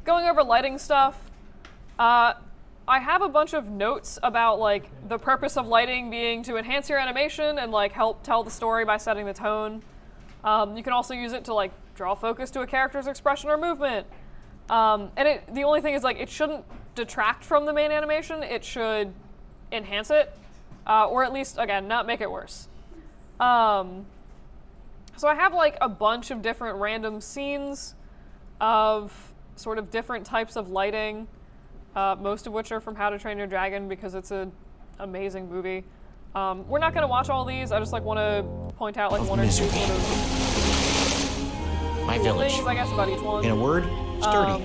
going over lighting stuff, I have a bunch of notes about like the purpose of lighting being to enhance your animation and like help tell the story by setting the tone. You can also use it to like draw focus to a character's expression or movement. And the only thing is like it shouldn't detract from the main animation. It should enhance it, or at least again not make it worse. So I have like a bunch of different random scenes of sort of different types of lighting, most of which are from How to Train Your Dragon because it's an amazing movie. We're not going to watch all these. I just like want to point out like one or two sort of My village. things, I guess, about each one. In a word, sturdy.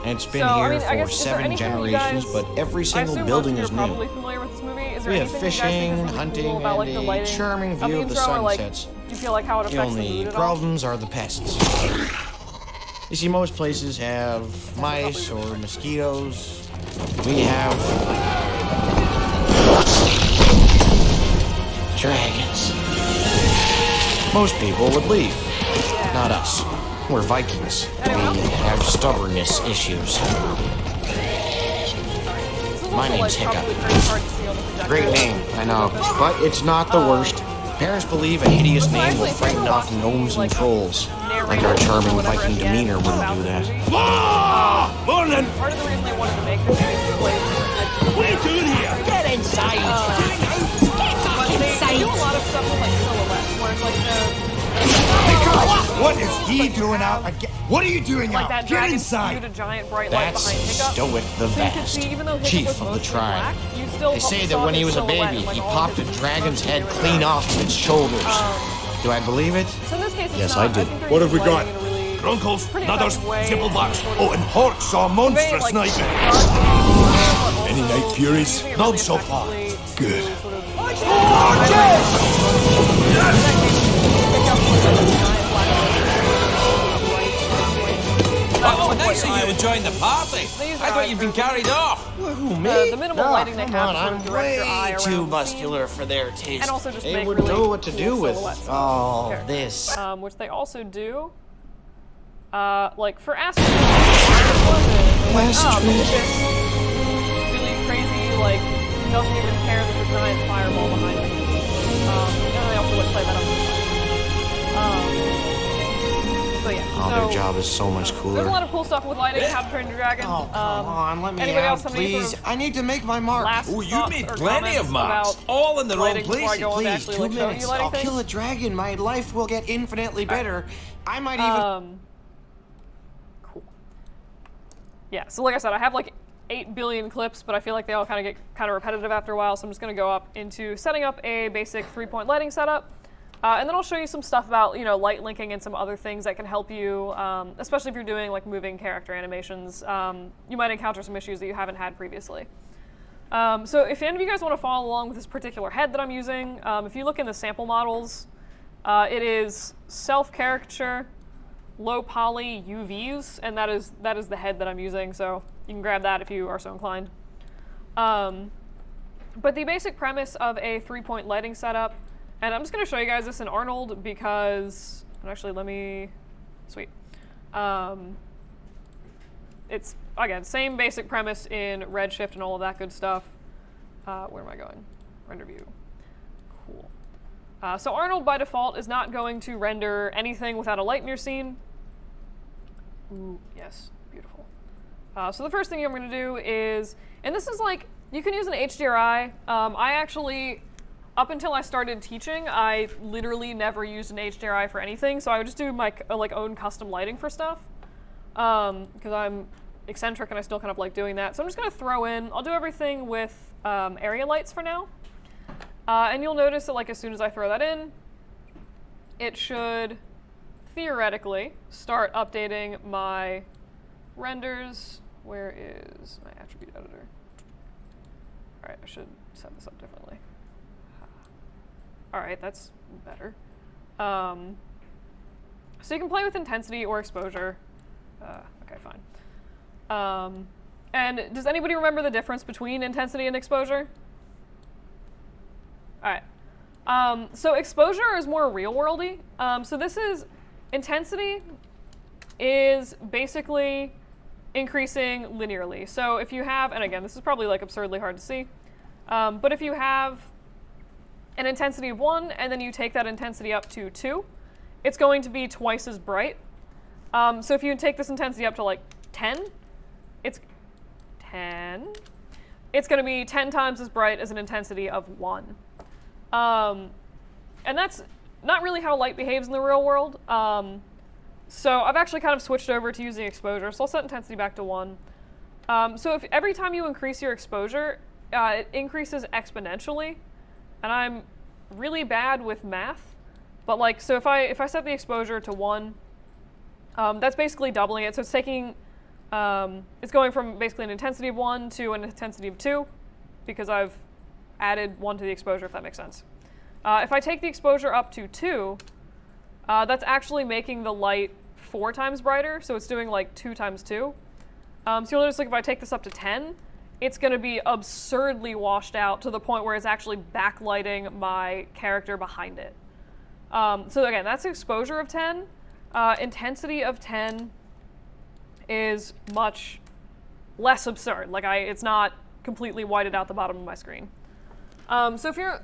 And it's been here for 7 generations, but every single building is you're new. probably familiar with this movie. Is there We have anything you guys think fishing, is really hunting, cool about, like, the and a lighting charming of view of the intro, or, like, sunsets. you feel like how it The affects the only mood at all? problems are the pests. You see, most places have mice or mosquitoes. We have dragons. Most people would leave. Not us. We're Vikings. We have stubbornness issues. My name's Hiccup. Great name, I know, but it's not the worst. Parents believe a hideous name will frighten off gnomes and trolls. Like our charming Viking demeanor wouldn't do that. Morning! Part of the reason they wanted to make this is to play What are you doing here? Get inside! they do a lot of stuff with like silhouettes, where it's like What is he doing out again? What are you doing like out? that Get dragon inside! spewed a giant bright light That's behind Hiccup. Stoic the So you can Vast, see, even though Hiccup chief was of the mostly tribe. black, you still They say saw that when he his was a silhouette, baby, like, he all popped a his dragon's head muscles clean off of its shoulders. Do I believe it? So in this case, it's Yes, not. I do. think they're What have we using got? lighting in a really Grunkles, pretty Nutters, effective way Zibblebacks, to sort of oh, and Horks saw convey, monstrous like, sniping. dark themes, but also Any night furies? using it None really so far. effectively Good. to sort of Oh, nice of you to join the party. I thought you'd been carried off. the minimal lighting they Come have on, to sort I'm of direct your eye way around too the muscular scene, for their taste. and also just They make would really know what to cool do with silhouettes of all characters. this. Which they also do, like for aspects. Like, look at this really crazy, like doesn't even care there's a giant fireball behind him. And then they also would play that up. But yeah, Oh, so their job is so much there's cooler. a lot of cool stuff with lighting. How to Train Your Dragon. Oh, come on, let me anybody out, else have any sort please. of I need to make my mark. last Oh, you thoughts made or plenty comments of marks, about all in the wrong lighting before I places. go on to Please, actually 2 like showing minutes. you lighting I'll things? kill a dragon. My life will get infinitely better. I might even... Cool. Yeah, so like I said, I have like 8 billion clips, but I feel like they all kind of get kind of repetitive after a while, so I'm just going to go up into setting up a basic 3-point lighting setup. And then I'll show you some stuff about, you know, light linking and some other things that can help you, especially if you're doing like moving character animations. You might encounter some issues that you haven't had previously. So if any of you guys want to follow along with this particular head that I'm using, if you look in the sample models, it is self-caricature, low poly UVs, and that is the head that I'm using, so you can grab that if you are so inclined. But the basic premise of a 3-point lighting setup, and I'm just going to show you guys this in Arnold because, actually sweet. It's, again, same basic premise in Redshift and all of that good stuff. Where am I going? Render view. Cool. So Arnold, by default, is not going to render anything without a light in your scene. Ooh, yes, beautiful. So the first thing I'm going to do is, and this is like, you can use an HDRI. I actually, up until I started teaching, I literally never used an HDRI for anything, so I would just do my like own custom lighting for stuff. Because I'm eccentric and I still kind of like doing that. So I'm just going to throw in, I'll do everything with area lights for now. And you'll notice that like as soon as I throw that in, it should theoretically start updating my renders. Where is my attribute editor? All right, I should set this up differently. All right, that's better. So you can play with intensity or exposure. Okay, fine. And does anybody remember the difference between intensity and exposure? All right. So exposure is more real-worldy. So this is intensity is basically increasing linearly. So if you have, and again, this is probably like absurdly hard to see, but if you have an intensity of 1 and then you take that intensity up to 2, it's going to be twice as bright. So if you take this intensity up to like 10, it's 10. It's going to be 10 times as bright as an intensity of 1. And that's not really how light behaves in the real world. So I've actually kind of switched over to using exposure. So I'll set intensity back to 1. So if every time you increase your exposure, it increases exponentially. And I'm really bad with math. But like, so if I set the exposure to 1, that's basically doubling it. So it's taking, it's going from basically an intensity of 1 to an intensity of 2, because I've added 1 to the exposure, if that makes sense. If I take the exposure up to 2, that's actually making the light 4 times brighter, so it's doing like 2 times 2. So you'll notice like if I take this up to 10, it's going to be absurdly washed out to the point where it's actually backlighting my character behind it. So again, that's exposure of 10. Intensity of 10 is much less absurd. Like it's not completely whited out the bottom of my screen. So if you're,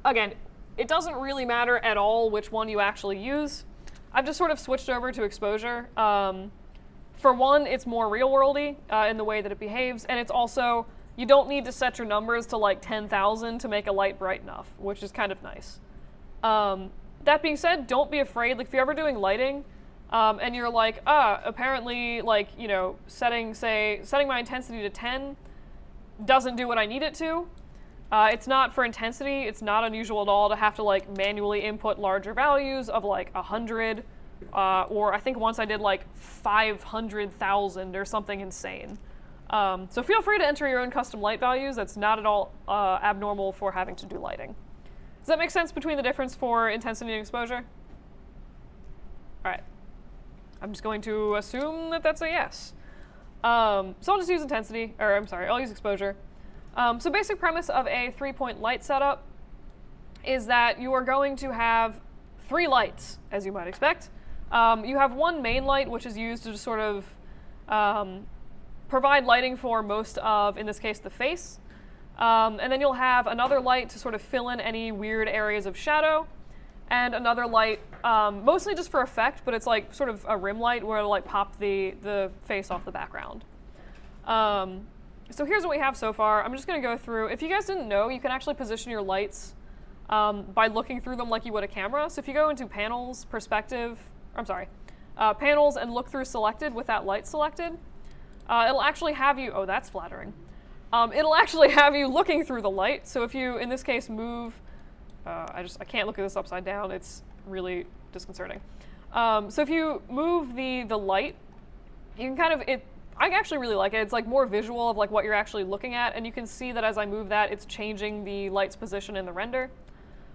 again, it doesn't really matter at all which one you actually use. I've just sort of switched over to exposure. For one, it's more real-worldy in the way that it behaves, and it's also, you don't need to set your numbers to like 10,000 to make a light bright enough, which is kind of nice. That being said, don't be afraid. Like if you're ever doing lighting, and you're like, apparently, like, you know, setting my intensity to 10 doesn't do what I need it to. It's not for intensity. It's not unusual at all to have to like manually input larger values of like 100, or I think once I did like 500,000 or something insane. So feel free to enter your own custom light values. That's not at all abnormal for having to do lighting. Does that make sense between the difference for intensity and exposure? All right. I'm just going to assume that that's a yes. So I'll just use intensity, or I'm sorry, I'll use exposure. So basic premise of a 3-point light setup is that you are going to have 3 lights, as you might expect. You have one main light, which is used to just sort of provide lighting for most of, in this case, the face. And then you'll have another light to sort of fill in any weird areas of shadow, and another light, mostly just for effect, but it's like sort of a rim light where it'll like pop the face off the background. So here's what we have so far. I'm just going to go through. If you guys didn't know, you can actually position your lights by looking through them like you would a camera. So if you go into panels, perspective, panels and look through selected with that light selected, it'll actually have you, oh, that's flattering. It'll actually have you looking through the light. So if you, in this case, move, I can't look at this upside down. It's really disconcerting. So if you move the light, you can kind of, I actually really like it. It's like more visual of like what you're actually looking at, and you can see that as I move that, it's changing the light's position in the render.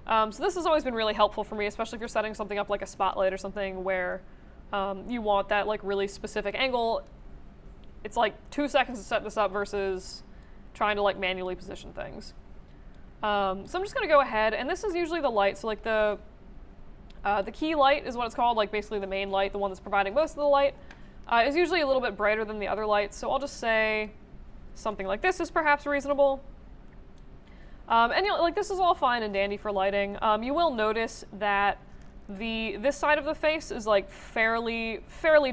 So this has always been really helpful for me, especially if you're setting something up like a spotlight or something where you want that like really specific angle. It's like 2 seconds to set this up versus trying to like manually position things. So I'm just gonna go ahead, and this is usually the light. So like the key light is what it's called, like basically the main light, the one that's providing most of the light. Is usually a little bit brighter than the other lights, so I'll just say something like this is perhaps reasonable. And you know, like this is all fine and dandy for lighting. You will notice that this side of the face is like fairly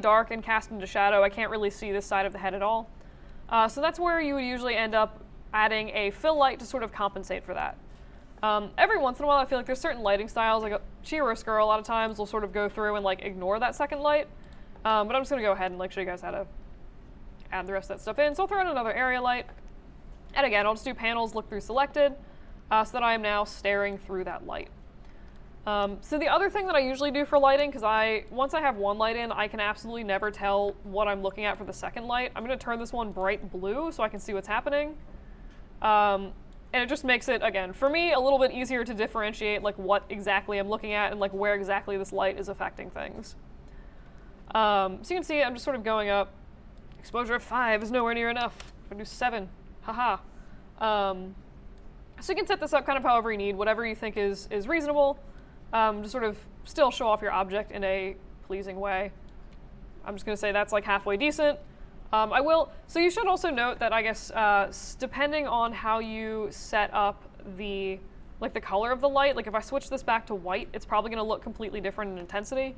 dark and cast into shadow. I can't really see this side of the head at all. So that's where you would usually end up adding a fill light to sort of compensate for that. Every once in a while, I feel like there's certain lighting styles, like Chiaroscuro a lot of times will sort of go through and like ignore that second light. But I'm just going to go ahead and like show you guys how to add the rest of that stuff in. So I'll throw in another area light. And again, I'll just do panels, look through selected, so that I am now staring through that light. So the other thing that I usually do for lighting, because once I have one light in, I can absolutely never tell what I'm looking at for the second light. I'm going to turn this one bright blue so I can see what's happening. And it just makes it, again, for me, a little bit easier to differentiate like what exactly I'm looking at and like where exactly this light is affecting things. So you can see I'm just sort of going up. Exposure of 5 is nowhere near enough. If I do 7, haha. So you can set this up kind of however you need, whatever you think is reasonable, to sort of still show off your object in a pleasing way. I'm just going to say that's like halfway decent. So you should also note that I guess depending on how you set up the color of the light, like if I switch this back to white, it's probably going to look completely different in intensity.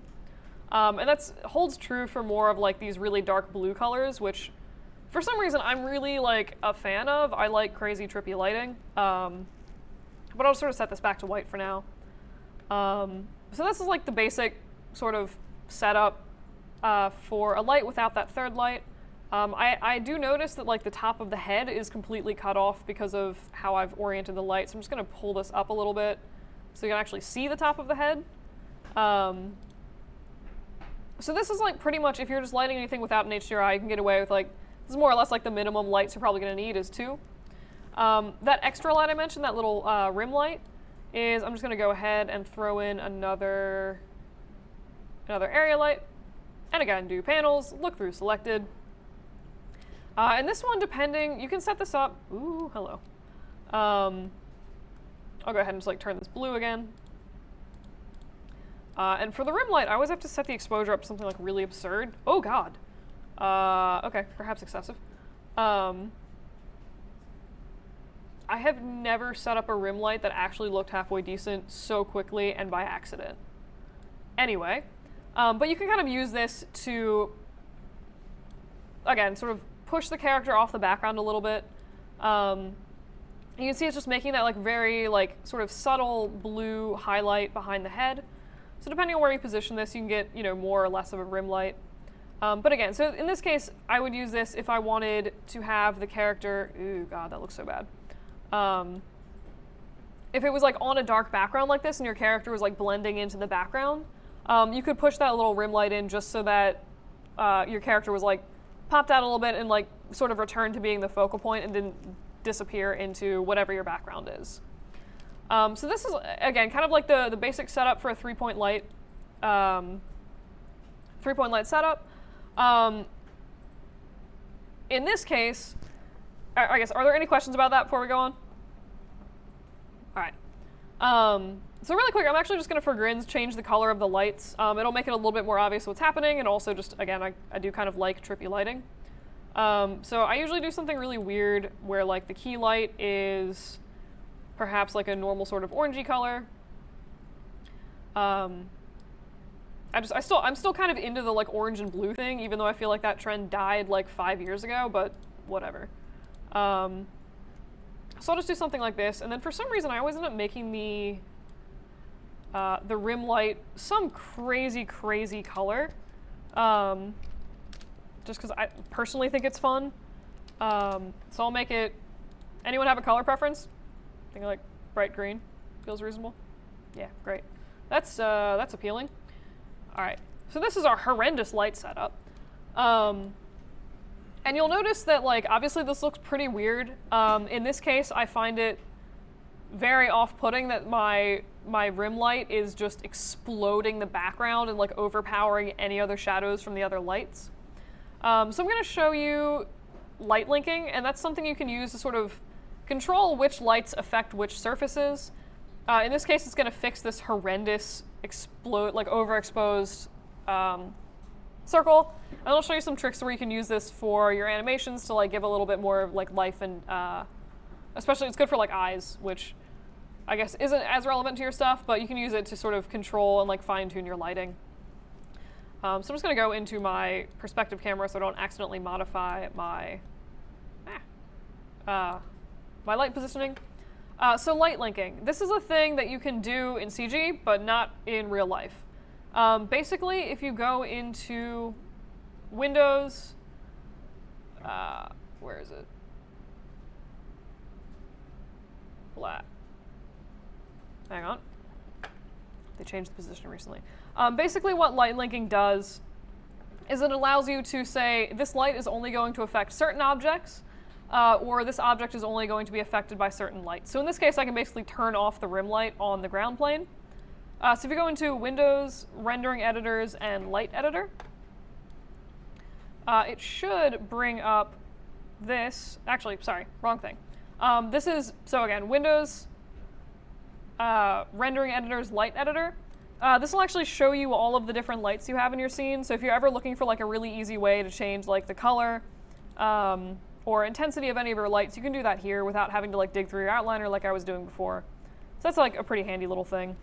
And that holds true for more of like these really dark blue colors, which for some reason I'm really like a fan of. I like crazy trippy lighting. But I'll sort of set this back to white for now. So this is like the basic sort of setup for a light without that third light. I do notice that like the top of the head is completely cut off because of how I've oriented the light. So I'm just going to pull this up a little bit so you can actually see the top of the head. So this is like pretty much, if you're just lighting anything without an HDRI, you can get away with like, this is more or less like the minimum lights you're probably going to need is 2. That extra light I mentioned, that little rim light, is I'm just going to go ahead and throw in another area light. And again, do panels, look through selected. And this one, depending, you can set this up. Ooh, hello. I'll go ahead and just like turn this blue again. And for the rim light, I always have to set the exposure up to something like really absurd. Oh God. Okay, perhaps excessive. I have never set up a rim light that actually looked halfway decent so quickly and by accident. Anyway, but you can kind of use this to, again, sort of push the character off the background a little bit. You can see it's just making that like very like sort of subtle blue highlight behind the head. So depending on where you position this, you can get, you know, more or less of a rim light. But again, so in this case, I would use this if I wanted to have the character, ooh, God, that looks so bad. If it was like on a dark background like this and your character was like blending into the background, you could push that little rim light in just so that your character was like popped out a little bit and like sort of returned to being the focal point and didn't disappear into whatever your background is. So this is, again, kind of like the basic setup for a 3-point light, 3-point light setup. In this case, I guess, are there any questions about that before we go on? All right. So really quick, I'm actually just going to, for grins, change the color of the lights. It'll make it a little bit more obvious what's happening, and also just, again, I do kind of like trippy lighting. So I usually do something really weird where like the key light is perhaps like a normal sort of orangey color. I'm still kind of into the like orange and blue thing, even though I feel like that trend died like 5 years ago, but whatever. So I'll just do something like this, and then for some reason I always end up making the rim light some crazy color, just because I personally think it's fun. So I'll make it. Anyone have a color preference? I think like bright green feels reasonable. Yeah, great. That's appealing. All right, so this is our horrendous light setup. And you'll notice that, like, obviously this looks pretty weird. In this case, I find it very off-putting that my rim light is just exploding the background and, like, overpowering any other shadows from the other lights. So I'm going to show you light linking, and that's something you can use to sort of control which lights affect which surfaces. In this case, it's going to fix this horrendous overexposed circle. And I'll show you some tricks where you can use this for your animations to like give a little bit more like life and especially it's good for like eyes, which I guess isn't as relevant to your stuff, but you can use it to sort of control and like fine tune your lighting. So I'm just going to go into my perspective camera so I don't accidentally modify my my light positioning. So light linking. This is a thing that you can do in CG, but not in real life. Basically, if you go into Windows, where is it? Blah. Hang on. They changed the position recently. Basically, what light linking does is it allows you to say, this light is only going to affect certain objects, or this object is only going to be affected by certain light. So in this case, I can basically turn off the rim light on the ground plane. So if you go into Windows, Rendering Editors, and Light Editor, it should bring up this. Actually, sorry, wrong thing. This is, so again, Windows, Rendering Editors, Light Editor. This will actually show you all of the different lights you have in your scene. So if you're ever looking for like a really easy way to change like the color or intensity of any of your lights, you can do that here without having to like dig through your outliner like I was doing before. So that's like a pretty handy little thing.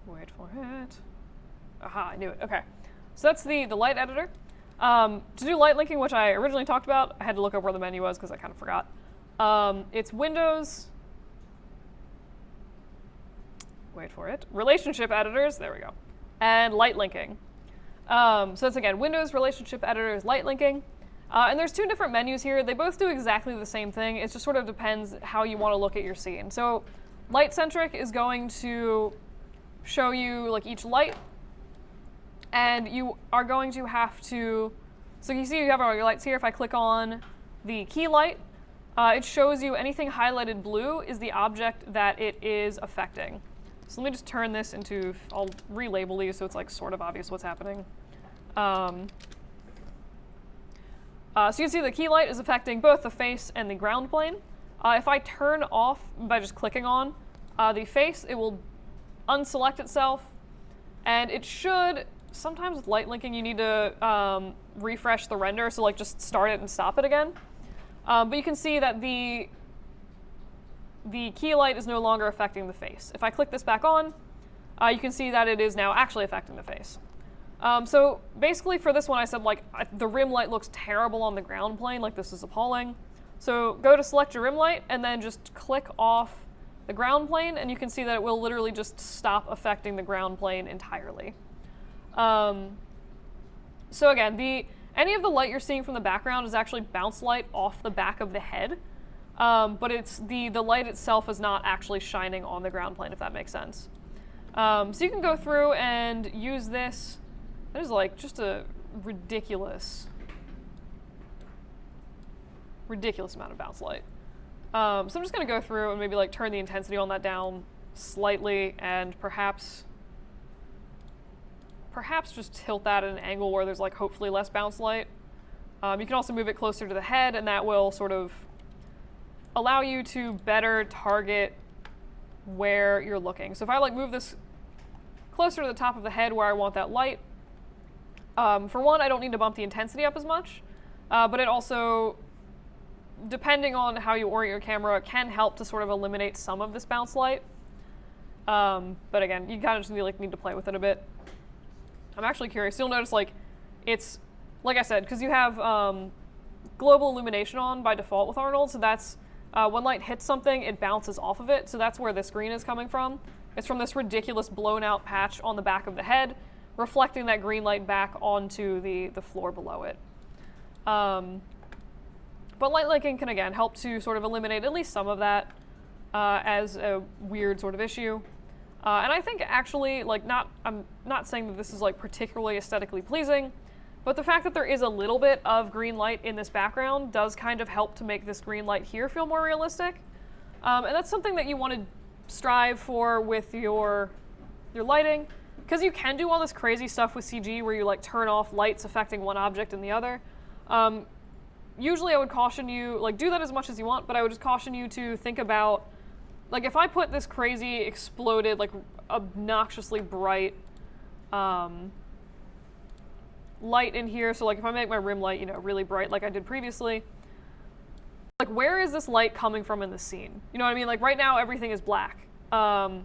Wait for it. Aha, I knew it. Okay. So that's the light editor. To do light linking, which I originally talked about, I had to look up where the menu was because I kind of forgot. It's Windows. Wait for it. Relationship editors. There we go. And light linking. So that's again Windows relationship editors, light linking. And there's two different menus here. They both do exactly the same thing. It just sort of depends how you want to look at your scene. So light centric is going to show you like each light, and you are going to have to, so you see you have all your lights here. If I click on the key light, it shows you anything highlighted blue is the object that it is affecting. So let me just turn this into, I'll relabel these so it's like sort of obvious what's happening. So you can see the key light is affecting both the face and the ground plane. If I turn off by just clicking on the face, it will unselect itself, and it should, sometimes with light linking you need to refresh the render, so like just start it and stop it again. But you can see that the key light is no longer affecting the face. If I click this back on, you can see that it is now actually affecting the face. So basically for this one I said like the rim light looks terrible on the ground plane, like this is appalling. So go to select your rim light and then just click off the ground plane, and you can see that it will literally just stop affecting the ground plane entirely. So again, any of the light you're seeing from the background is actually bounce light off the back of the head, but it's the light itself is not actually shining on the ground plane, if that makes sense. So you can go through and use this. That is like just a ridiculous amount of bounce light. So I'm just going to go through and maybe like turn the intensity on that down slightly, and perhaps just tilt that at an angle where there's like hopefully less bounce light. You can also move it closer to the head, and that will sort of allow you to better target where you're looking. So if I like move this closer to the top of the head where I want that light, for one, I don't need to bump the intensity up as much, but it also, depending on how you orient your camera, can help to sort of eliminate some of this bounce light. But again, you kind of just need to play with it a bit. I'm actually curious. You'll notice like it's, like I said, because you have global illumination on by default with Arnold, so that's when light hits something, it bounces off of it. So that's where this green is coming from. It's from this ridiculous blown out patch on the back of the head, reflecting that green light back onto the floor below it. But light linking can, again, help to sort of eliminate at least some of that as a weird sort of issue. And I think actually, like, I'm not saying that this is like particularly aesthetically pleasing, but the fact that there is a little bit of green light in this background does kind of help to make this green light here feel more realistic. And that's something that you want to strive for with your lighting, because you can do all this crazy stuff with CG where you like turn off lights affecting one object and the other. Usually I would caution you, like, do that as much as you want, but I would just caution you to think about, like, if I put this crazy exploded, like, obnoxiously bright light in here, so like if I make my rim light, really bright like I did previously, like, where is this light coming from in the scene? You know what I mean? Like, right now everything is black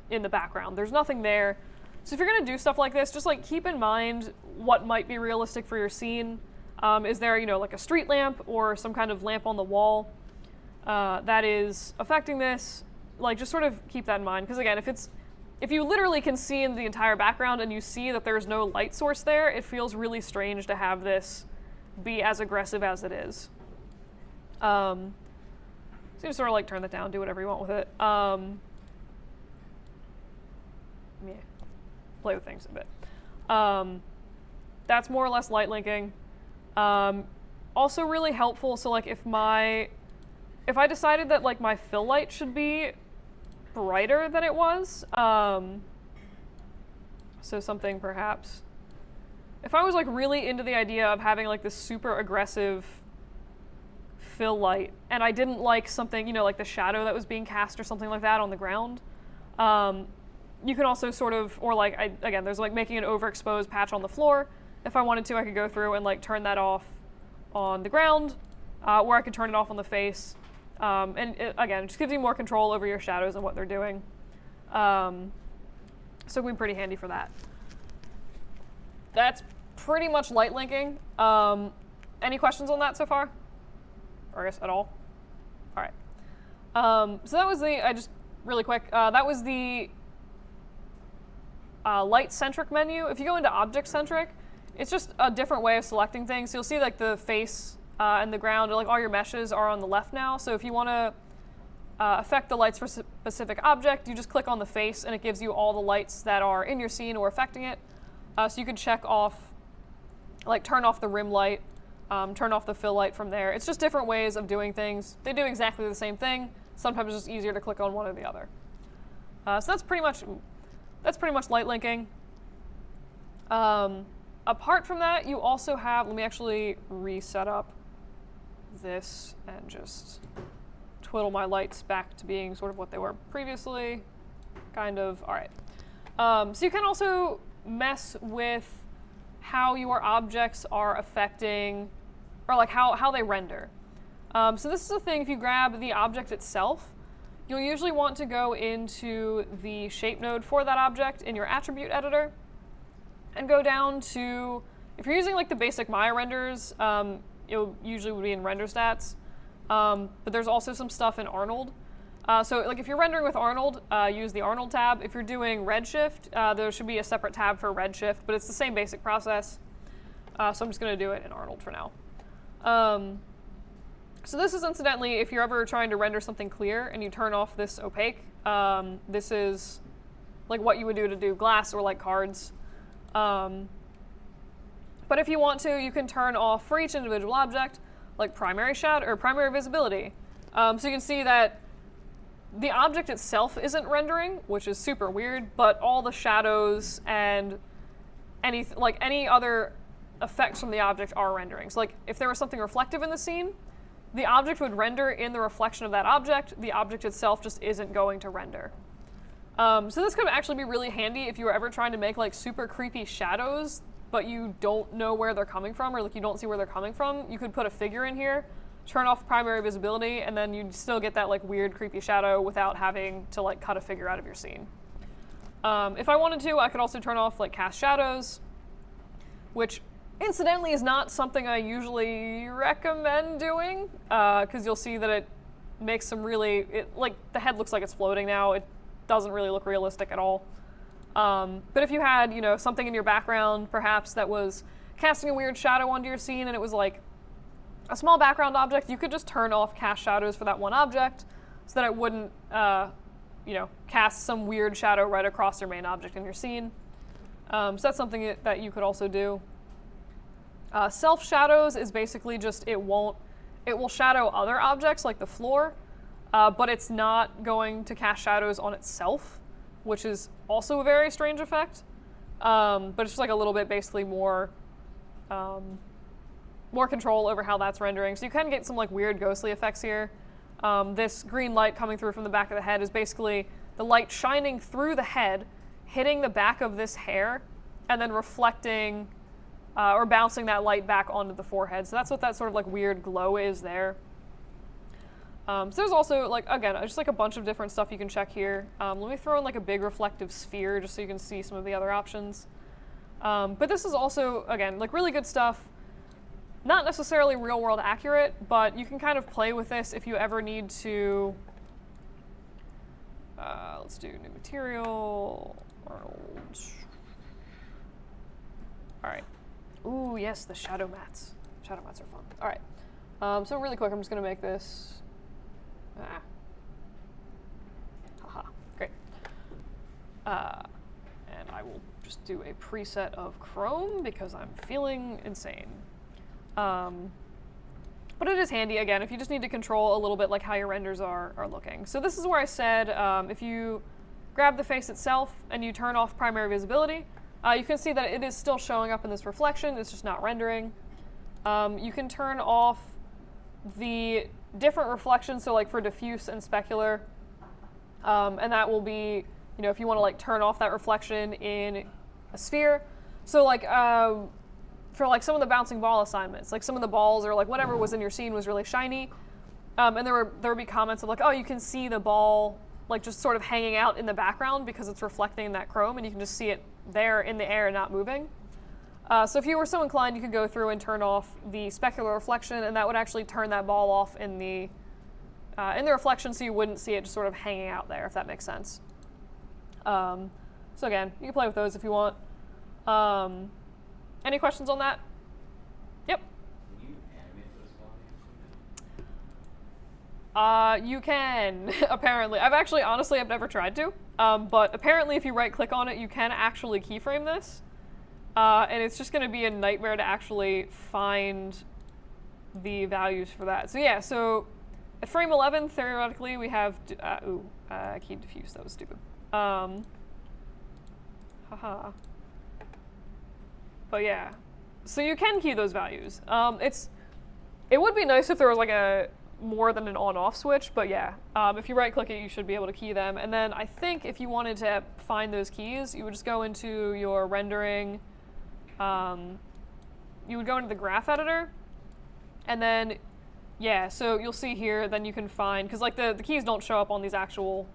in the background. There's nothing there. So if you're gonna do stuff like this, just like keep in mind what might be realistic for your scene. Is there, like a street lamp or some kind of lamp on the wall that is affecting this? Like, just sort of keep that in mind, because again, if you literally can see in the entire background and you see that there's no light source there, it feels really strange to have this be as aggressive as it is. So you just sort of like turn that down, do whatever you want with it. Yeah, play with things a bit. That's more or less light linking. Also really helpful, so like if I decided that like my fill light should be brighter than it was, so something perhaps, if I was like really into the idea of having like this super aggressive fill light, and I didn't like something, like the shadow that was being cast or something like that on the ground, you can also sort of, or like, again, there's like making an overexposed patch on the floor. if I wanted to, I could go through and like turn that off on the ground, or I could turn it off on the face. And again, it just gives you more control over your shadows and what they're doing. So it'd be pretty handy for that. That's pretty much light linking. Any questions on that so far? Or I guess at all? All right. So that was really quick, that was the light-centric menu. If you go into object-centric, it's just a different way of selecting things. So you'll see like the face and the ground, like all your meshes are on the left now. So if you want to affect the lights for a specific object, you just click on the face and it gives you all the lights that are in your scene or affecting it. So you can check off, like turn off the rim light, turn off the fill light from there. It's just different ways of doing things. They do exactly the same thing. Sometimes it's just easier to click on one or the other. So that's pretty much light linking. Apart from that, you also have, let me actually reset up this and just twiddle my lights back to being sort of what they were previously. Kind of, all right. So you can also mess with how your objects are affecting, or like how they render. So this is a thing, if you grab the object itself, you'll usually want to go into the shape node for that object in your attribute editor and go down to, if you're using like the basic Maya renders, it usually would be in render stats, but there's also some stuff in Arnold. So like if you're rendering with Arnold, use the Arnold tab. If you're doing Redshift, there should be a separate tab for Redshift, but it's the same basic process. So I'm just going to do it in Arnold for now. So this is incidentally, if you're ever trying to render something clear and you turn off this opaque, this is like what you would do to do glass or like cards. But if you want to, you can turn off for each individual object, like primary shadow or primary visibility. So you can see that the object itself isn't rendering, which is super weird, but all the shadows and any other effects from the object are rendering. So like if there was something reflective in the scene, the object would render in the reflection of that object. The object itself just isn't going to render. So this could actually be really handy if you were ever trying to make like super creepy shadows, but you don't know where they're coming from, or like you don't see where they're coming from. You could put a figure in here, turn off primary visibility, and then you'd still get that like weird creepy shadow without having to like cut a figure out of your scene. If I wanted to, I could also turn off like cast shadows, which incidentally is not something I usually recommend doing, because you'll see that it makes some really, like the head looks like it's floating now. It doesn't really look realistic at all. But if you had, something in your background perhaps that was casting a weird shadow onto your scene and it was like a small background object, you could just turn off cast shadows for that one object so that it wouldn't, cast some weird shadow right across your main object in your scene. So that's something that you could also do. Self shadows is basically just it will shadow other objects like the floor, but it's not going to cast shadows on itself, which is also a very strange effect. But it's just like a little bit basically more control over how that's rendering. So you can get some like weird ghostly effects here. This green light coming through from the back of the head is basically the light shining through the head, hitting the back of this hair, and then reflecting or bouncing that light back onto the forehead. So that's what that sort of like weird glow is there. So there's also like, again, just like a bunch of different stuff you can check here. Let me throw in like a big reflective sphere just so you can see some of the other options. But this is also, again, like really good stuff. Not necessarily real world accurate, but you can kind of play with this if you ever need to. Let's do new material, Arnold. All right. Ooh, yes, the shadow mats. Shadow mats are fun. All right. So really quick, I'm just going to make this. Haha, great. And I will just do a preset of Chrome because I'm feeling insane. But it is handy, again, if you just need to control a little bit like how your renders are looking. So this is where I said if you grab the face itself and you turn off primary visibility, you can see that it is still showing up in this reflection, it's just not rendering. You can turn off the different reflections, so like for diffuse and specular, and that will be, if you want to like turn off that reflection in a sphere. So like for like some of the bouncing ball assignments, like some of the balls or like whatever was in your scene was really shiny, and there would be comments of like, oh, you can see the ball like just sort of hanging out in the background because it's reflecting that chrome, and you can just see it there in the air, not moving. So if you were so inclined, you could go through and turn off the specular reflection, and that would actually turn that ball off in the reflection, so you wouldn't see it just sort of hanging out there, if that makes sense. So again, you can play with those if you want. Any questions on that? Yep. Can you animate those values? You can, apparently. Honestly, I've never tried to. But apparently if you right-click on it, you can actually keyframe this. And it's just going to be a nightmare to actually find the values for that. So yeah, so at frame 11, theoretically, we have... key diffuse, that was stupid. Haha. But yeah, so you can key those values. It would be nice if there was like a more than an on-off switch, but yeah, if you right-click it, you should be able to key them. And then I think if you wanted to find those keys, you would just go into your rendering. You would go into the graph editor, and then yeah, so you'll see here. Then you can find, because like the keys don't show up on these actual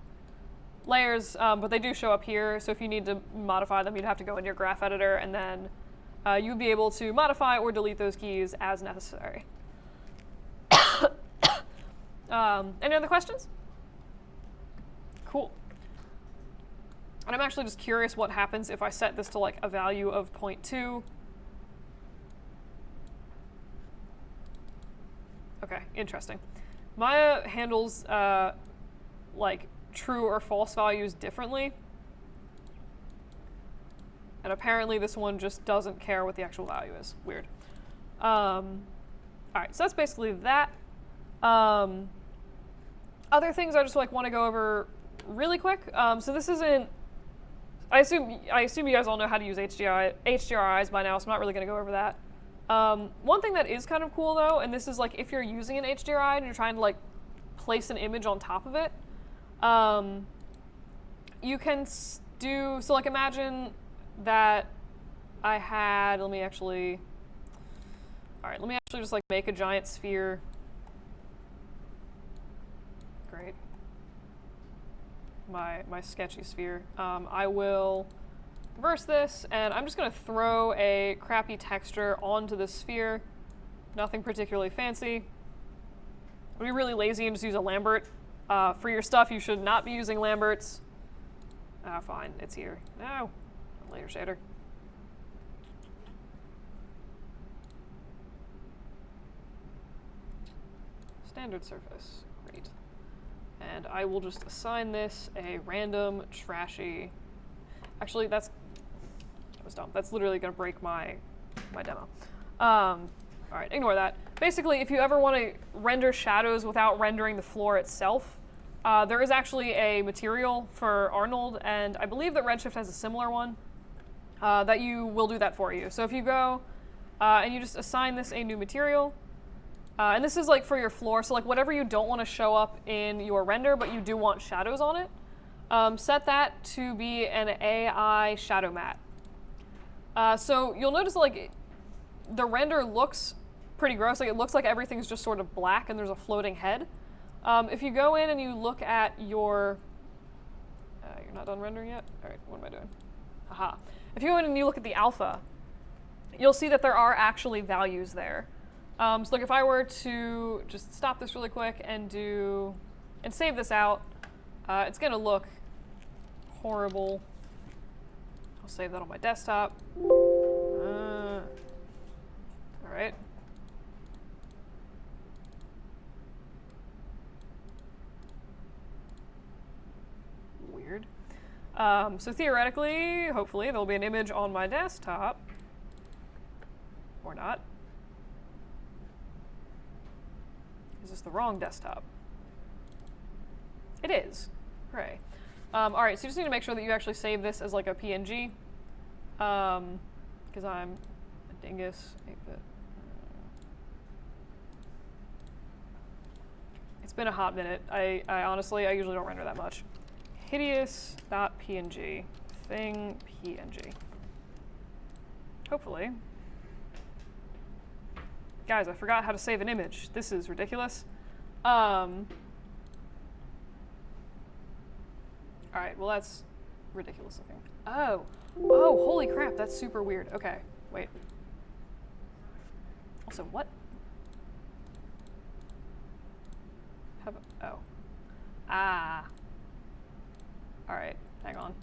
layers, but they do show up here. So if you need to modify them, you'd have to go into your graph editor, and then you would be able to modify or delete those keys as necessary. Any other questions? Cool. And I'm actually just curious what happens if I set this to like a value of 0.2. Okay, interesting. Maya handles like true or false values differently. And apparently this one just doesn't care what the actual value is. Weird. All right, so that's basically that. Other things I just like want to go over really quick. So this isn't. I assume you guys all know how to use HDRIs by now, so I'm not really going to go over that. One thing that is kind of cool though, and this is like if you're using an HDRI and you're trying to like place an image on top of it, you can do so. Like imagine that I had. Let me actually just like make a giant sphere. Great. My sketchy sphere. I will reverse this, and I'm just going to throw a crappy texture onto the sphere. Nothing particularly fancy. I'd be really lazy and just use a Lambert. For your stuff, you should not be using Lamberts. Fine, it's here. No, layer shader. Standard surface, great. And I will just assign this a random trashy. Actually, that was dumb. That's literally going to break my demo. All right, ignore that. Basically, if you ever want to render shadows without rendering the floor itself, there is actually a material for Arnold, and I believe that Redshift has a similar one that you will do that for you. So if you go and you just assign this a new material, and this is like for your floor, so like whatever you don't want to show up in your render, but you do want shadows on it, set that to be an AI shadow matte. So you'll notice like the render looks pretty gross. Like it looks like everything's just sort of black and there's a floating head. If you go in and you look at your, you're not done rendering yet? All right, what am I doing? Aha. If you go in and you look at the alpha, you'll see that there are actually values there. So like if I were to just stop this really quick and save this out, it's gonna look horrible. I'll save that on my desktop. All right. Weird. So theoretically, hopefully, there'll be an image on my desktop. Or not. Is this the wrong desktop? It is. Hooray. All right, so you just need to make sure that you actually save this as like a PNG. Because I'm a dingus. 8-bit. It's been a hot minute. I honestly, I usually don't render that much. Hideous.png. Thing PNG. Hopefully. guys, I forgot how to save an image. This is ridiculous. Alright, well that's ridiculous looking. Oh, holy crap, that's super weird. Okay, wait. Also, what? Alright, hang on.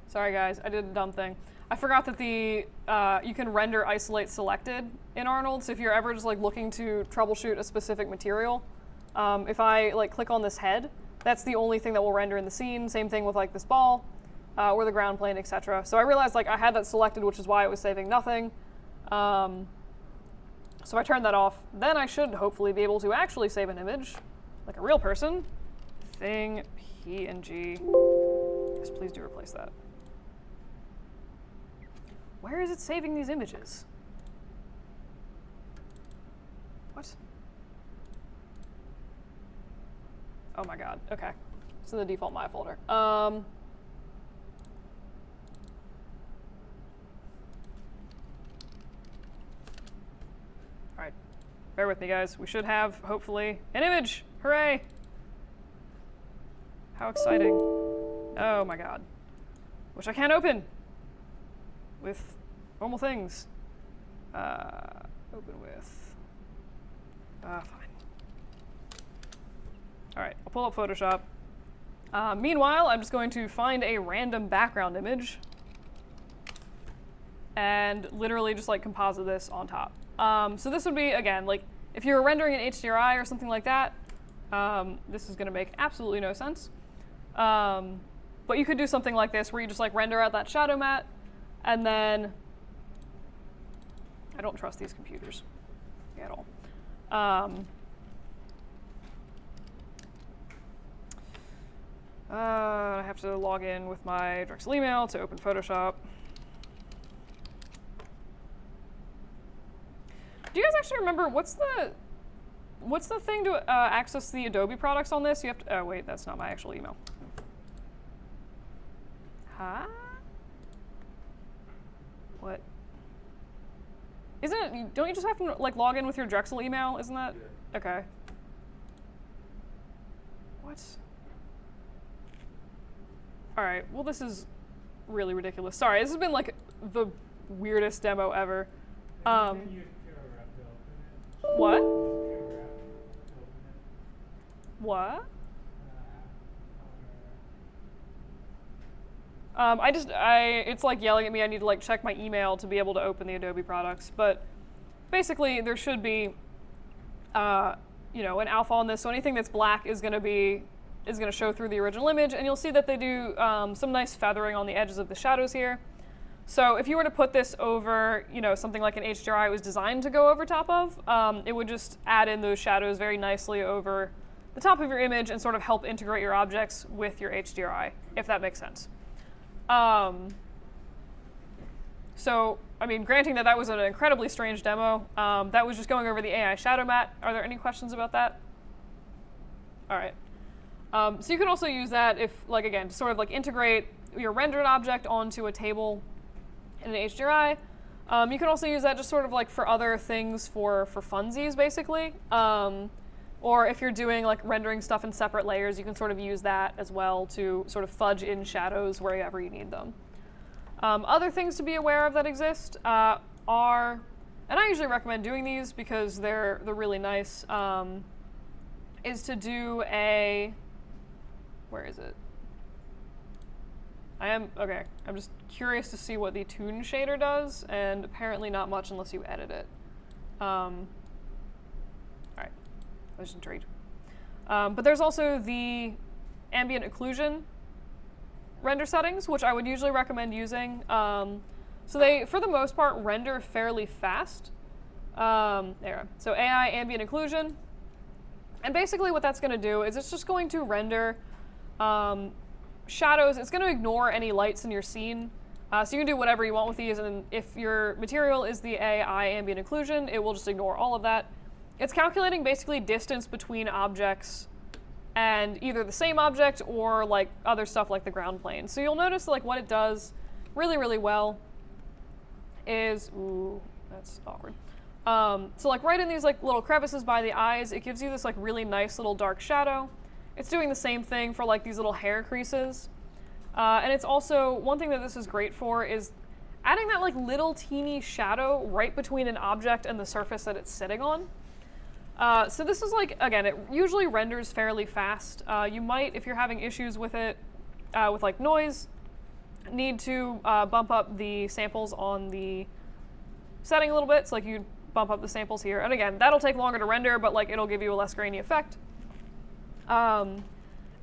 Sorry guys, I did a dumb thing. I forgot that you can render isolate selected in Arnold, so if you're ever just like looking to troubleshoot a specific material, if I like click on this head, that's the only thing that will render in the scene. Same thing with like this ball, or the ground plane, etc. So I realized like I had that selected, which is why it was saving nothing. So I turned that off. Then I should hopefully be able to actually save an image, like a real person. Thing PNG. Yes, please do replace that. Where is it saving these images? What? Oh my god, okay. It's in the default My folder. Alright, bear with me guys. We should have, hopefully, an image! Hooray! How exciting. Oh my god. Which I can't open! With normal things. Open with... fine. Alright, I'll pull up Photoshop. Meanwhile, I'm just going to find a random background image and literally just like composite this on top. So this would be, again, like if you were rendering an HDRI or something like that, this is going to make absolutely no sense. But you could do something like this where you just like render out that shadow matte and then... I don't trust these computers at all. I have to log in with my Drexel email to open Photoshop. Do you guys actually remember what's the thing to access the Adobe products on this? You have to, oh wait, that's not my actual email. Huh? What? Isn't it, don't you just have to like log in with your Drexel email? Isn't that? Yeah. Okay. What? All right, well this is really ridiculous. Sorry, this has been like the weirdest demo ever. What? What? It's like yelling at me. I need to like check my email to be able to open the Adobe products. But basically, there should be, you know, an alpha on this. So anything that's black is going to show through the original image, and you'll see that they do some nice feathering on the edges of the shadows here. So if you were to put this over, you know, something like an HDRI was designed to go over top of, it would just add in those shadows very nicely over the top of your image and sort of help integrate your objects with your HDRI, if that makes sense. So, I mean, granting that was an incredibly strange demo, that was just going over the AI shadow matte. Are there any questions about that? All right. So you can also use that if, like, again, to sort of like integrate your rendered object onto a table in an HDRI. You can also use that just sort of like for other things for funsies, basically. Or if you're doing like rendering stuff in separate layers, you can sort of use that as well to sort of fudge in shadows wherever you need them. Other things to be aware of that exist are, and I usually recommend doing these because they're really nice, is to do a, where is it? I'm just curious to see what the toon shader does, and apparently not much unless you edit it. All right, I was intrigued. But there's also the ambient occlusion render settings, which I would usually recommend using. So they, for the most part, render fairly fast. There. So AI ambient occlusion. And basically what that's going to do is it's just going to render shadows. It's going to ignore any lights in your scene. So you can do whatever you want with these, and if your material is the AI ambient occlusion, it will just ignore all of that. It's calculating basically distance between objects and either the same object or like other stuff like the ground plane. So you'll notice like what it does really, really well is, ooh, that's awkward. So like right in these like little crevices by the eyes, it gives you this like really nice little dark shadow. It's doing the same thing for like these little hair creases. And it's also, one thing that this is great for is adding that like little teeny shadow right between an object and the surface that it's sitting on. So this is like, again, it usually renders fairly fast. You might, if you're having issues with it, with like noise, need to bump up the samples on the setting a little bit. So like you bump up the samples here. And again, that'll take longer to render, but like it'll give you a less grainy effect.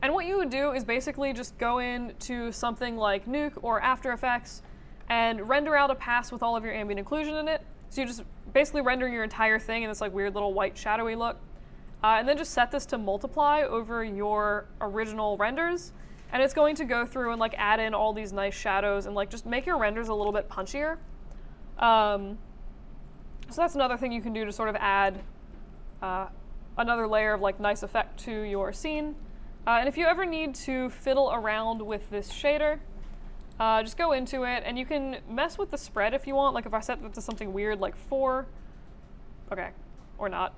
And what you would do is basically just go into something like Nuke or After Effects and render out a pass with all of your ambient occlusion in it. So you just basically render your entire thing in this like weird little white shadowy look. And then just set this to multiply over your original renders. And it's going to go through and like add in all these nice shadows and like just make your renders a little bit punchier. So that's another thing you can do to sort of add another layer of like nice effect to your scene. And if you ever need to fiddle around with this shader, just go into it and you can mess with the spread if you want. Like if I set that to something weird like 4, okay, or not.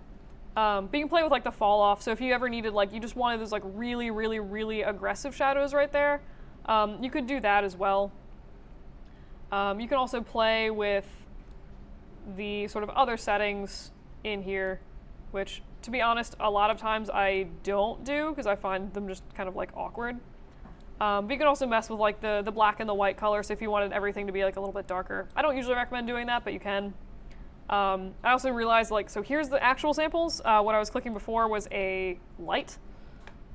But you can play with like the fall off. So if you ever needed like, you just wanted those like really, really, really aggressive shadows right there, you could do that as well. You can also play with the sort of other settings in here, which to be honest, a lot of times I don't do because I find them just kind of like awkward. But you can also mess with like the black and the white color. So if you wanted everything to be like a little bit darker, I don't usually recommend doing that, but you can. I also realized like, so here's the actual samples. What I was clicking before was a light.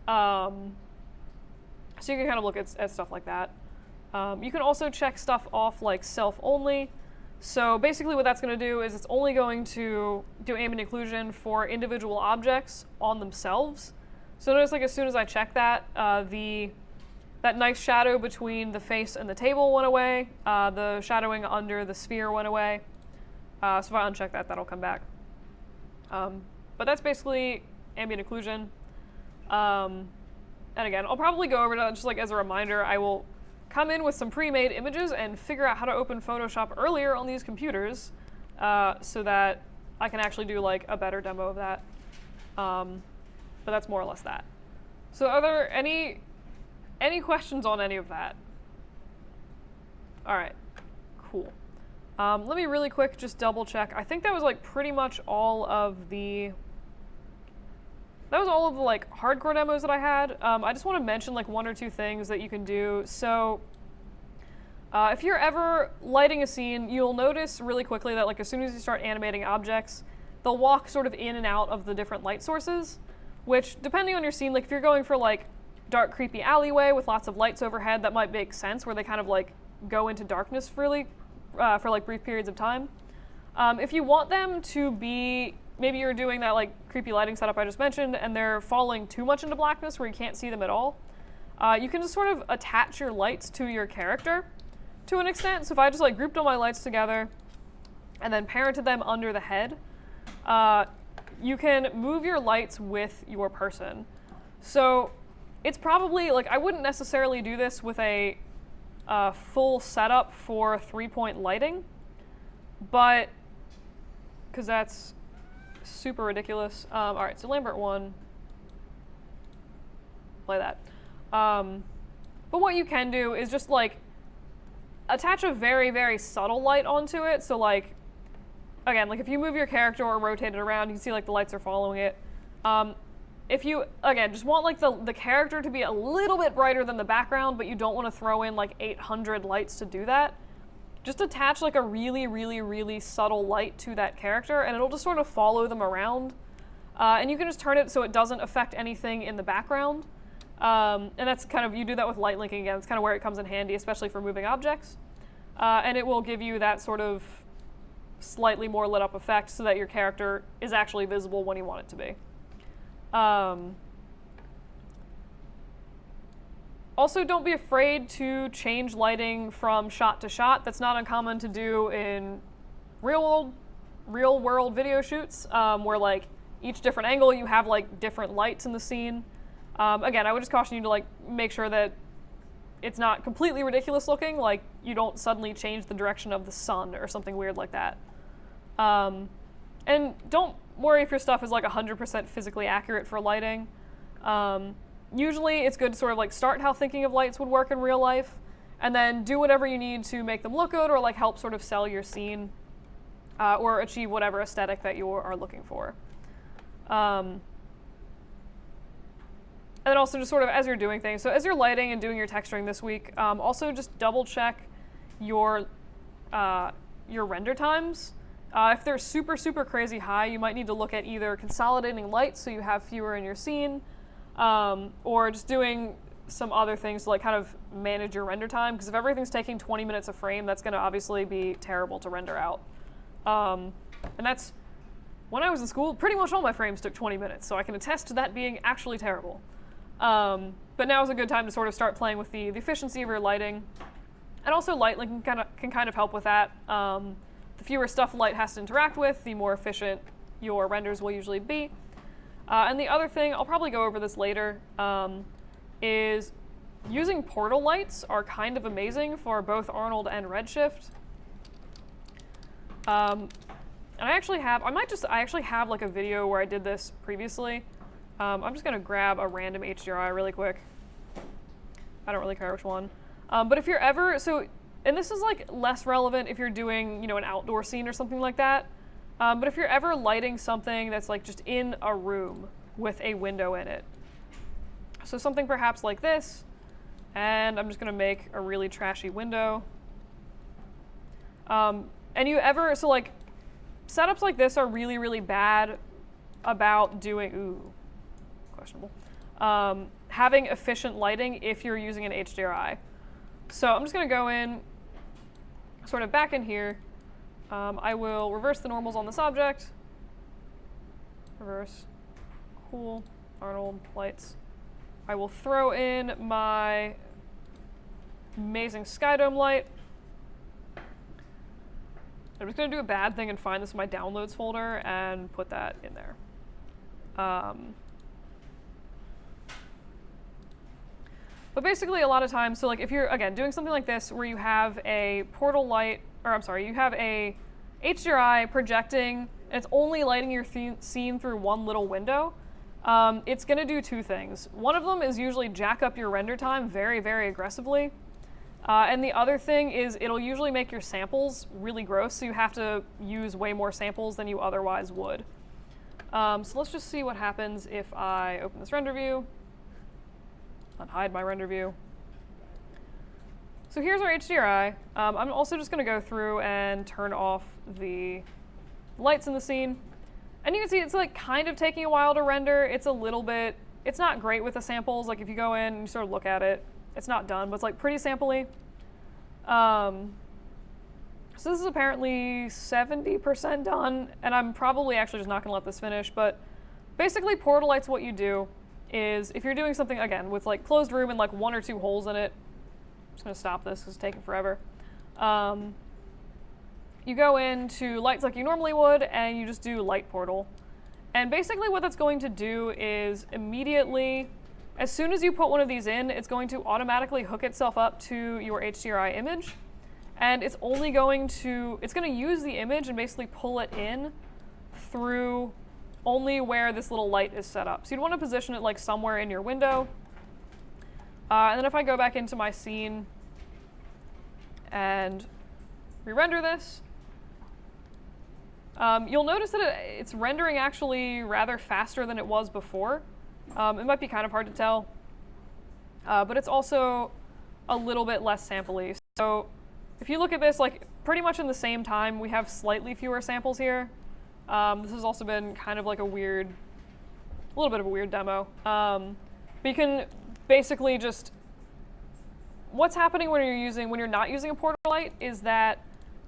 So you can kind of look at stuff like that. You can also check stuff off like self only. So basically what that's going to do is it's only going to do ambient occlusion for individual objects on themselves. So notice like as soon as I check that, that nice shadow between the face and the table went away. The shadowing under the sphere went away. So if I uncheck that, that'll come back. But that's basically ambient occlusion. And again, I'll probably go over to, just like as a reminder, I will come in with some pre-made images and figure out how to open Photoshop earlier on these computers so that I can actually do like a better demo of that. But that's more or less that. So are there any questions on any of that? All right, cool. Let me really quick just double check. I think that was like pretty much all of the like hardcore demos that I had. I just want to mention like 1 or 2 things that you can do. So if you're ever lighting a scene, you'll notice really quickly that like as soon as you start animating objects, they'll walk sort of in and out of the different light sources, which depending on your scene, like if you're going for like dark creepy alleyway with lots of lights overhead, that might make sense where they kind of like go into darkness really for like brief periods of time. If you want them to be, maybe you're doing that like creepy lighting setup I just mentioned and they're falling too much into blackness where you can't see them at all, you can just sort of attach your lights to your character to an extent. So if I just like grouped all my lights together and then parented them under the head, you can move your lights with your person. So it's probably like, I wouldn't necessarily do this with a full setup for 3-point lighting, but because that's super ridiculous. All right, so Lambert 1, play that. But what you can do is just like attach a very, very subtle light onto it. So like, again, like if you move your character or rotate it around, you can see like the lights are following it. If you, again, just want like the character to be a little bit brighter than the background, but you don't want to throw in like 800 lights to do that, just attach like a really, really, really subtle light to that character and it'll just sort of follow them around. And you can just turn it so it doesn't affect anything in the background. And that's kind of, you do that with light linking again, it's kind of where it comes in handy, especially for moving objects. And it will give you that sort of slightly more lit up effect so that your character is actually visible when you want it to be. Also, don't be afraid to change lighting from shot to shot. That's not uncommon to do in real world video shoots, where like each different angle you have like different lights in the scene. Again, I would just caution you to like make sure that it's not completely ridiculous looking, like you don't suddenly change the direction of the sun or something weird like that. And don't worry if your stuff is like 100% physically accurate for lighting. Usually it's good to sort of like start how thinking of lights would work in real life, and then do whatever you need to make them look good or like help sort of sell your scene or achieve whatever aesthetic that you are looking for. And then also just sort of as you're doing things, so as you're lighting and doing your texturing this week, also just double check your render times. If they're super, super crazy high, you might need to look at either consolidating lights so you have fewer in your scene, or just doing some other things to like kind of manage your render time, because if everything's taking 20 minutes a frame, that's going to obviously be terrible to render out. And that's, when I was in school, pretty much all my frames took 20 minutes, so I can attest to that being actually terrible. But now is a good time to sort of start playing with the efficiency of your lighting. And also light link can kind of help with that. The fewer stuff light has to interact with, the more efficient your renders will usually be. And the other thing, I'll probably go over this later, is using portal lights are kind of amazing for both Arnold and Redshift. And I actually have like a video where I did this previously. I'm just gonna grab a random HDRI really quick. I don't really care which one. But if you're ever, and this is like less relevant if you're doing, an outdoor scene or something like that. But if you're ever lighting something that's like just in a room with a window in it. So something perhaps like this, and I'm just gonna make a really trashy window. And setups like this are really, really bad about doing, questionable, having efficient lighting if you're using an HDRI. So I'm just gonna go in, sort of back in here. I will reverse the normals on this object. Reverse, cool, Arnold, lights. I will throw in my amazing Skydome light. I'm just gonna do a bad thing and find this in my downloads folder and put that in there. But basically a lot of times, so like if you're, again, doing something like this where you have a portal light, you have a HDRI projecting, and it's only lighting your scene through one little window, it's gonna do two things. One of them is usually jack up your render time very, very aggressively. And the other thing is it'll usually make your samples really gross, so you have to use way more samples than you otherwise would. So let's just see what happens if I open this render view, unhide my render view. So here's our HDRI. I'm also just going to go through and turn off the lights in the scene. And you can see it's like kind of taking a while to render. It's not great with the samples. Like if you go in and you sort of look at it, it's not done, but it's like pretty sampley. So this is apparently 70% done, and I'm probably actually just not going to let this finish, but basically portal lights, what you do is if you're doing something, again, with like closed room and like one or two holes in it, I'm just going to stop this because it's taking forever. You go into lights like you normally would, and you just do light portal. And basically what that's going to do is immediately, as soon as you put one of these in, it's going to automatically hook itself up to your HDRI image. And it's going to use the image and basically pull it in through only where this little light is set up. So you'd want to position it like somewhere in your window. And then if I go back into my scene and re-render this, you'll notice that it's rendering actually rather faster than it was before. It might be kind of hard to tell, but it's also a little bit less sampley. So if you look at this, like pretty much in the same time, we have slightly fewer samples here. This has also been kind of like a little bit of a weird demo. But you can basically just, what's happening when you're not using a portal light is that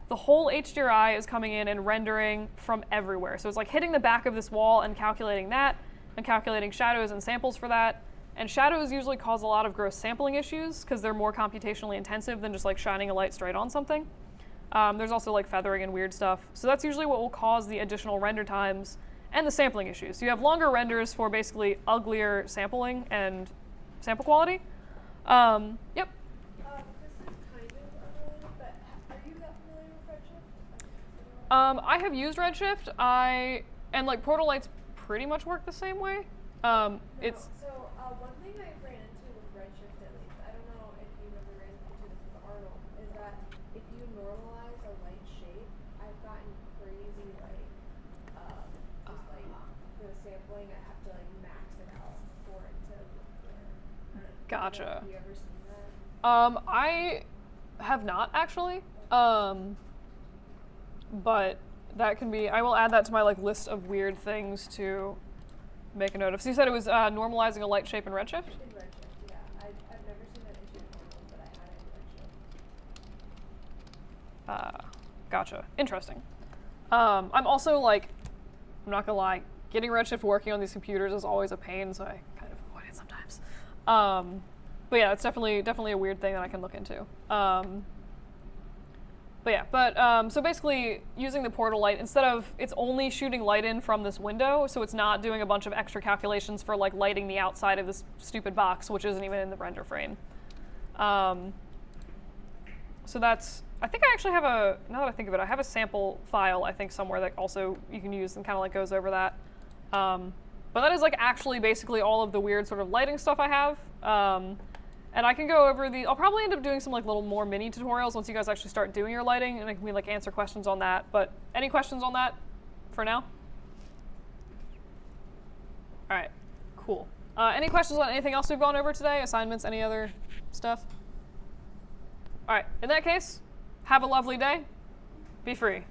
the whole HDRI is coming in and rendering from everywhere. So it's like hitting the back of this wall and calculating that, and calculating shadows and samples for that. And shadows usually cause a lot of gross sampling issues because they're more computationally intensive than just like shining a light straight on something. There's also like feathering and weird stuff. So that's usually what will cause the additional render times and the sampling issues. So you have longer renders for basically uglier sampling and sample quality. Yep. This is kind of unrelated, but are you that familiar with Redshift? I have used Redshift. And like portal lights pretty much work the same way. It's One thing I ran into with Redshift, at least, I don't know if you've ever ran into this with Arnold, is that if you normalize a light shape, I've gotten crazy the sampling. I have to max it out for it to look good. Gotcha. Have you ever seen that? I have not actually. But that can be. I will add that to my list of weird things to make a note of. So you said it was normalizing a light shape in Redshift? In Redshift, yeah. I've never seen that issue in Arnold, but I had it in Redshift. Gotcha. Interesting. I'm also I'm not gonna lie, getting Redshift working on these computers is always a pain, so I kind of avoid it sometimes. But yeah, it's definitely a weird thing that I can look into. So basically using the portal light, instead of, it's only shooting light in from this window, so it's not doing a bunch of extra calculations for lighting the outside of this stupid box, which isn't even in the render frame. So that's, I think I actually have now that I think of it, I have a sample file, I think, somewhere that also you can use and kind of goes over that. But that is actually basically all of the weird sort of lighting stuff I have. And I can go over I'll probably end up doing some little more mini tutorials once you guys actually start doing your lighting, and I can answer questions on that. But any questions on that for now? All right, cool. Any questions on anything else we've gone over today? Assignments, any other stuff? All right, in that case, have a lovely day. Be free.